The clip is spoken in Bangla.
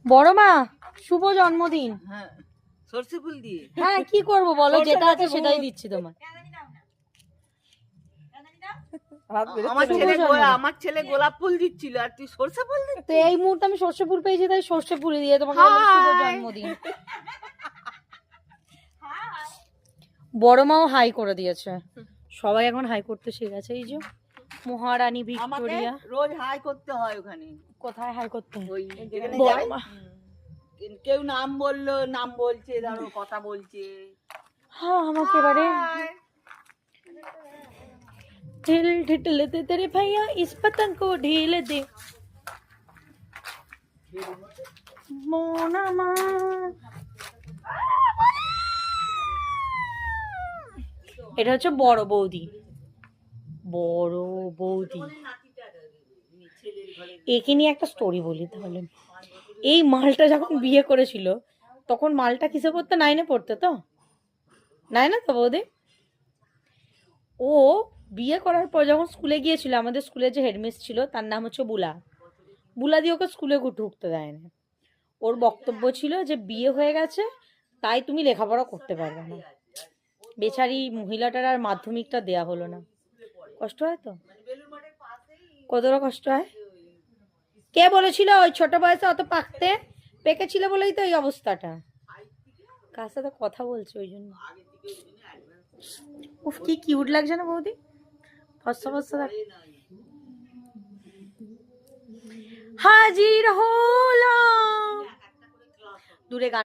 বড় মা শুভ জন্মদিন। হ্যাঁ, সরষে ফুল দিয়ে। হ্যাঁ কি করব বলো, যেটা আছে সেটাই দিচ্ছি তোমার। আমার ছেলে গোলাপ ফুল দিচ্ছিল আর তুই সরষে ফুল দিচ্ছিস। তো এই মুহূর্তে আমি সর্ষে ফুল পেয়েছি, তাই সর্ষে ফুল দিয়ে তোমাকে বললাম শুভ জন্মদিন। বড় মাও হাই করে দিয়েছে, সবাই এখন হাই করতে শিখেছে। এই যে মহারানী ভিক্টোরিয়া। রোজ হাই করতে হয় ওখানে। কোথায় হাই করতে হয়? ওই যেখানে বড় যাই, মা। কেউ নাম বললো, নাম বলছে, ধরো কথা বলছে। हाँ আমাকে এবারে ढील ढिल दे तेरे भैया इस पतंग को ढील दे मोना मा। এটা হচ্ছে বড় বৌদি, বড় বৌদি। একে নিয়ে একটা স্টোরি বলি তাহলে। এই মালটা যখন বিয়ে করেছিল তখন মালটা কিসে পড়তো? 9-এ পড়তো তো, 9-এ তো বৌদি। ও বিয়ে করার পর যখন স্কুলে গিয়েছিল, আমাদের স্কুলে যে হেডমিস ছিল তার নাম হচ্ছে বুলা। বুলা দিয়ে ওকে স্কুলে ঢুকতে দেয় না। ওর বক্তব্য ছিল যে বিয়ে হয়ে গেছে তাই তুমি লেখাপড়া করতে পারবে না। বেচারি মহিলাটার আর মাধ্যমিকটা দেয়া হলো না। কষ্ট হয় তো, কতটা কষ্ট হয়। কে বলেছিল ওই ছোট বয়সে অত পাকতে? পেকেছিল বলেই তো এই অবস্থাটা। কার সাথে কথা বলছে ওই জন্য। উফ কি কিউট লাগছে না বৌদি, ফর্সা ফর্সা। হাজির হলাম দূরে গান